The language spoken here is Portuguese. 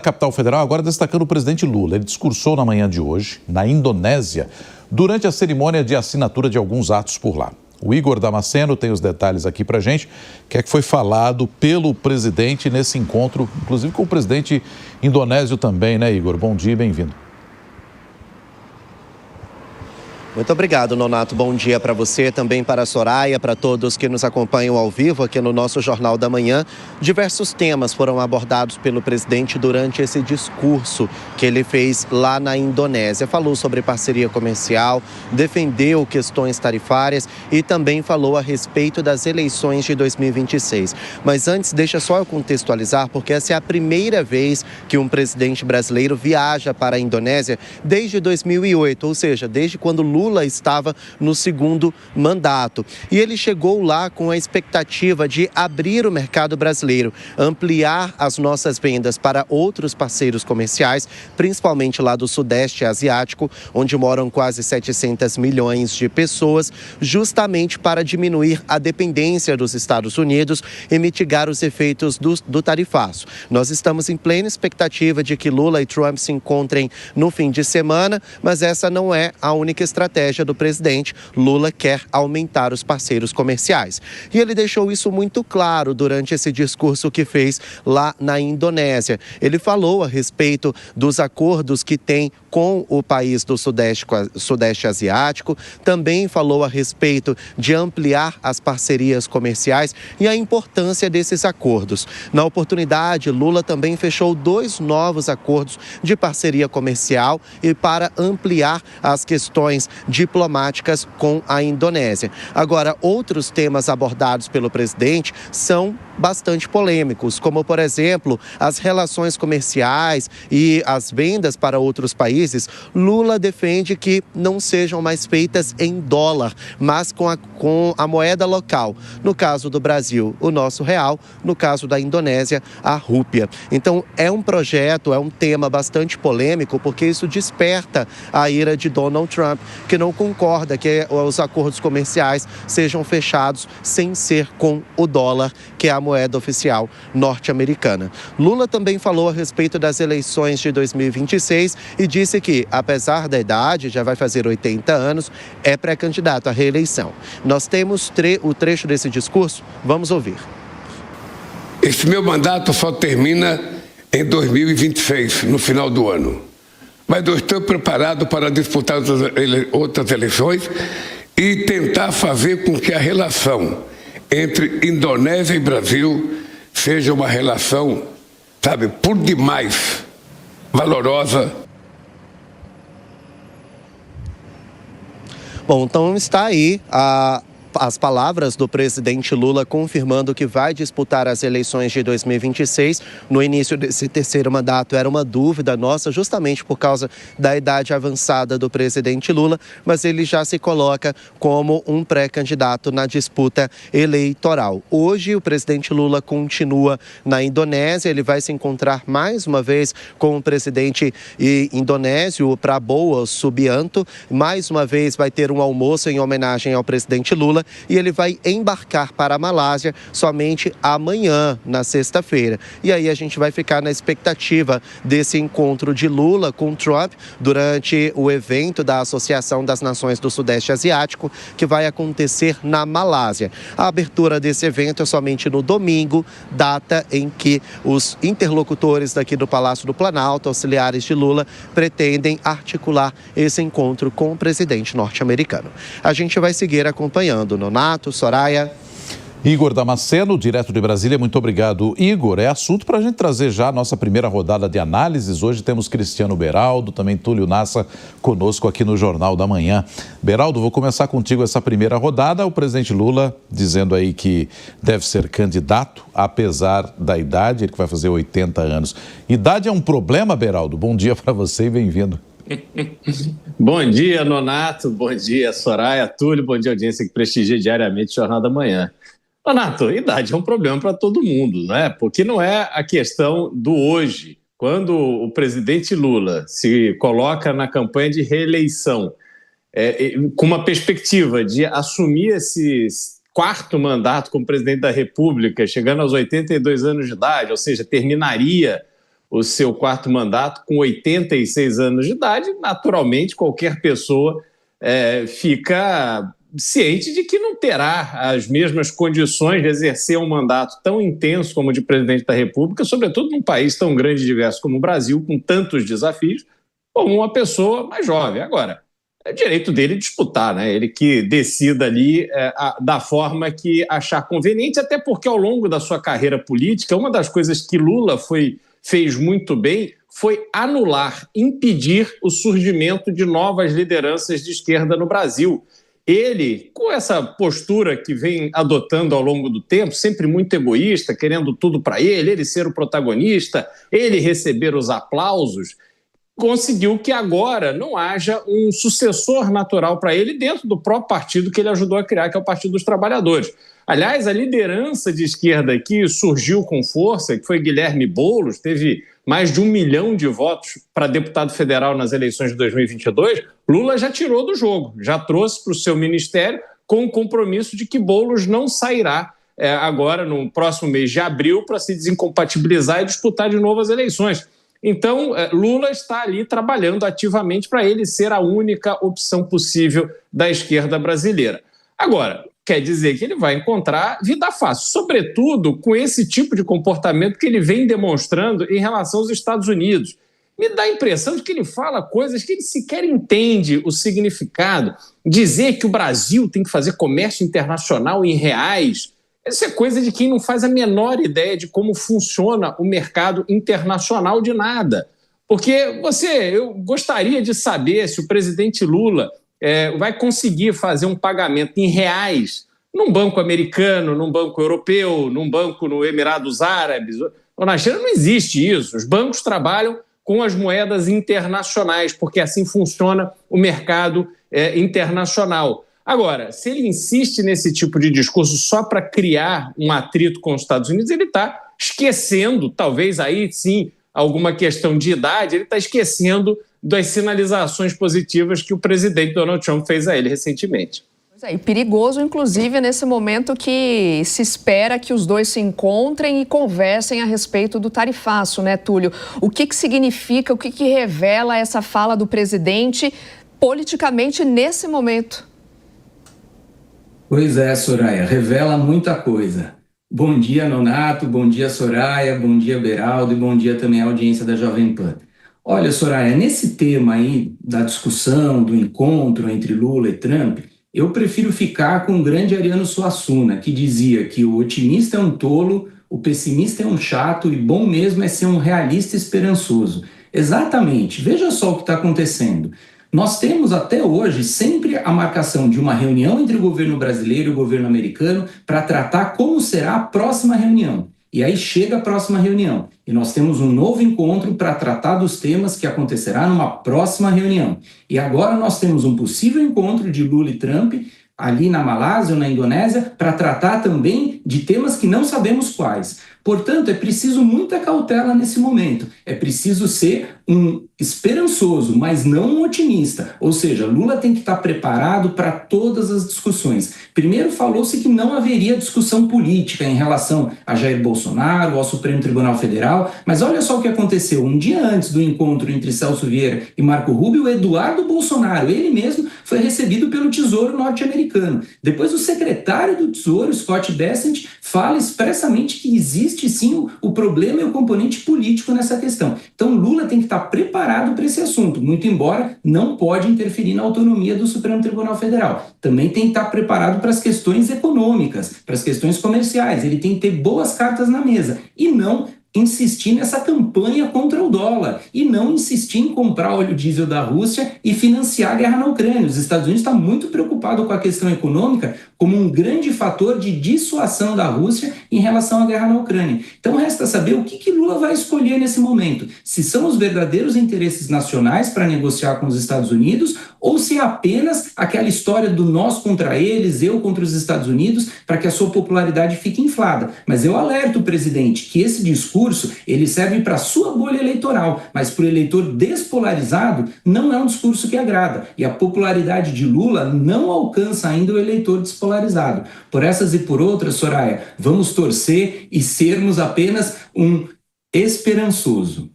Capital Federal, agora destacando o presidente Lula. Ele discursou na manhã de hoje, na Indonésia, durante a cerimônia de assinatura de alguns atos por lá. O Igor Damasceno tem os detalhes aqui pra gente, que é que foi falado pelo presidente nesse encontro, inclusive com o presidente indonésio também, né, Igor? Bom dia e bem-vindo. Muito obrigado, Nonato. Bom dia para você, também para a Soraya, para todos que nos acompanham ao vivo aqui no nosso Jornal da Manhã. Diversos temas foram abordados pelo presidente durante esse discurso que ele fez lá na Indonésia. Falou sobre parceria comercial, defendeu questões tarifárias e também falou a respeito das eleições de 2026. Mas antes, deixa só eu contextualizar, porque essa é a primeira vez que um presidente brasileiro viaja para a Indonésia desde 2008, ou seja, desde quando Lula estava no segundo mandato. E ele chegou lá com a expectativa de abrir o mercado brasileiro, ampliar as nossas vendas para outros parceiros comerciais, principalmente lá do Sudeste Asiático, onde moram quase 700 milhões de pessoas, justamente para diminuir a dependência dos Estados Unidos e mitigar os efeitos do tarifaço. Nós estamos em plena expectativa de que Lula e Trump se encontrem no fim de semana, mas essa não é a única estratégia do presidente. Lula quer aumentar os parceiros comerciais. E ele deixou isso muito claro durante esse discurso que fez lá na Indonésia. Ele falou a respeito dos acordos que tem com o país do Sudeste Asiático, também falou a respeito de ampliar as parcerias comerciais e a importância desses acordos. Na oportunidade, Lula também fechou 2 novos acordos de parceria comercial e para ampliar as questões diplomáticas com a Indonésia. Agora, outros temas abordados pelo presidente são bastante polêmicos, como, por exemplo, as relações comerciais e as vendas para outros países. Lula defende que não sejam mais feitas em dólar, mas com a moeda local. No caso do Brasil, o nosso real. No caso da Indonésia, a rúpia. Então, é um projeto, é um tema bastante polêmico, porque isso desperta a ira de Donald Trump, que não concorda que os acordos comerciais sejam fechados sem ser com o dólar, que é a moeda oficial norte-americana. Lula também falou a respeito das eleições de 2026 e disse que, apesar da idade, já vai fazer 80 anos, é pré-candidato à reeleição. Nós temos o trecho desse discurso, vamos ouvir. Esse meu mandato só termina em 2026, no final do ano. Mas eu estou preparado para disputar outras eleições e tentar fazer com que a relação entre Indonésia e Brasil seja uma relação, sabe, por demais valorosa. Bom, então está aí as palavras do presidente Lula confirmando que vai disputar as eleições de 2026. No início desse terceiro mandato era uma dúvida nossa, justamente por causa da idade avançada do presidente Lula, mas ele já se coloca como um pré-candidato na disputa eleitoral. Hoje o presidente Lula continua na Indonésia, ele vai se encontrar mais uma vez com o presidente indonésio, Prabowo Subianto. Mais uma vez vai ter um almoço em homenagem ao presidente Lula, e ele vai embarcar para a Malásia somente amanhã, na sexta-feira. E aí a gente vai ficar na expectativa desse encontro de Lula com Trump durante o evento da Associação das Nações do Sudeste Asiático, que vai acontecer na Malásia. A abertura desse evento é somente no domingo, data em que os interlocutores daqui do Palácio do Planalto, auxiliares de Lula, pretendem articular esse encontro com o presidente norte-americano. A gente vai seguir acompanhando. Nonato, Soraya. Igor Damasceno, direto de Brasília, muito obrigado. Igor, é assunto para a gente trazer já a nossa primeira rodada de análises. Hoje temos Cristiano Beraldo, também Túlio Nassa conosco aqui no Jornal da Manhã. Beraldo, vou começar contigo essa primeira rodada. O presidente Lula dizendo aí que deve ser candidato, apesar da idade, ele que vai fazer 80 anos. Idade é um problema, Beraldo? Bom dia para você e bem-vindo. Bom dia, Nonato, bom dia, Soraya, Túlio, bom dia, audiência que prestigia diariamente o Jornal da Manhã. Nonato, idade é um problema para todo mundo, não é? Porque não é a questão do hoje. Quando o presidente Lula se coloca na campanha de reeleição, com uma perspectiva de assumir esse quarto mandato como presidente da República, chegando aos 82 anos de idade, ou seja, terminaria o seu 4º mandato com 86 anos de idade. Naturalmente, qualquer pessoa fica ciente de que não terá as mesmas condições de exercer um mandato tão intenso como o de presidente da República, sobretudo num país tão grande e diverso como o Brasil, com tantos desafios, como uma pessoa mais jovem. Agora, é direito dele disputar, né? Ele que decida ali da forma que achar conveniente, até porque ao longo da sua carreira política, uma das coisas que Lula fez muito bem foi anular, impedir o surgimento de novas lideranças de esquerda no Brasil. Ele, com essa postura que vem adotando ao longo do tempo, sempre muito egoísta, querendo tudo para ele ser o protagonista, ele receber os aplausos, conseguiu que agora não haja um sucessor natural para ele dentro do próprio partido que ele ajudou a criar, que é o Partido dos Trabalhadores. Aliás, a liderança de esquerda que surgiu com força, que foi Guilherme Boulos, teve mais de 1 milhão de votos para deputado federal nas eleições de 2022, Lula já tirou do jogo, já trouxe para o seu ministério com o compromisso de que Boulos não sairá agora no próximo mês de abril para se desincompatibilizar e disputar de novo as eleições. Então, Lula está ali trabalhando ativamente para ele ser a única opção possível da esquerda brasileira. Agora, quer dizer que ele vai encontrar vida fácil, sobretudo com esse tipo de comportamento que ele vem demonstrando em relação aos Estados Unidos. Me dá a impressão de que ele fala coisas que ele sequer entende o significado. Dizer que o Brasil tem que fazer comércio internacional em reais, isso é coisa de quem não faz a menor ideia de como funciona o mercado internacional de nada. Porque eu gostaria de saber se o presidente Lula vai conseguir fazer um pagamento em reais num banco americano, num banco europeu, num banco no Emirados Árabes. Ou na China não existe isso. Os bancos trabalham com as moedas internacionais, porque assim funciona o mercado internacional. Agora, se ele insiste nesse tipo de discurso só para criar um atrito com os Estados Unidos, ele está esquecendo, talvez aí sim, alguma questão de idade, ele está esquecendo das sinalizações positivas que o presidente Donald Trump fez a ele recentemente. E perigoso, inclusive, nesse momento que se espera que os dois se encontrem e conversem a respeito do tarifaço, né, Túlio? O que significa, o que revela essa fala do presidente politicamente nesse momento? Pois é, Soraya, revela muita coisa. Bom dia, Nonato, bom dia, Soraya, bom dia, Beraldo, e bom dia também à audiência da Jovem Pan. Olha, Soraya, nesse tema aí da discussão, do encontro entre Lula e Trump, eu prefiro ficar com o grande Ariano Suassuna, que dizia que o otimista é um tolo, o pessimista é um chato e bom mesmo é ser um realista esperançoso. Exatamente, veja só o que está acontecendo. Nós temos até hoje sempre a marcação de uma reunião entre o governo brasileiro e o governo americano para tratar como será a próxima reunião. E aí chega a próxima reunião e nós temos um novo encontro para tratar dos temas que acontecerá numa próxima reunião. E agora nós temos um possível encontro de Lula e Trump ali na Malásia ou na Indonésia para tratar também de temas que não sabemos quais. Portanto, é preciso muita cautela nesse momento. É preciso ser um esperançoso, mas não um otimista. Ou seja, Lula tem que estar preparado para todas as discussões. Primeiro falou-se que não haveria discussão política em relação a Jair Bolsonaro, ao Supremo Tribunal Federal, mas olha só o que aconteceu. Um dia antes do encontro entre Celso Vieira e Marco Rubio, Eduardo Bolsonaro, ele mesmo, foi recebido pelo Tesouro norte-americano. Depois o secretário do Tesouro, Scott Bessent, fala expressamente que existe sim o problema e o componente político nessa questão. Então Lula tem que estar preparado para esse assunto, muito embora não pode interferir na autonomia do Supremo Tribunal Federal. Também tem que estar preparado para as questões econômicas, para as questões comerciais. Ele tem que ter boas cartas na mesa e não insistir nessa campanha contra o dólar e não insistir em comprar óleo diesel da Rússia e financiar a guerra na Ucrânia. Os Estados Unidos estão muito preocupados com a questão econômica como um grande fator de dissuasão da Rússia em relação à guerra na Ucrânia. Então resta saber o que Lula vai escolher nesse momento. Se são os verdadeiros interesses nacionais para negociar com os Estados Unidos ou se é apenas aquela história do nós contra eles, eu contra os Estados Unidos, para que a sua popularidade fique inflada. Mas eu alerto o presidente que esse discurso ele serve para a sua bolha eleitoral, mas para o eleitor despolarizado não é um discurso que agrada. E a popularidade de Lula não alcança ainda o eleitor despolarizado. Por essas e por outras, Soraya, vamos torcer e sermos apenas um esperançoso.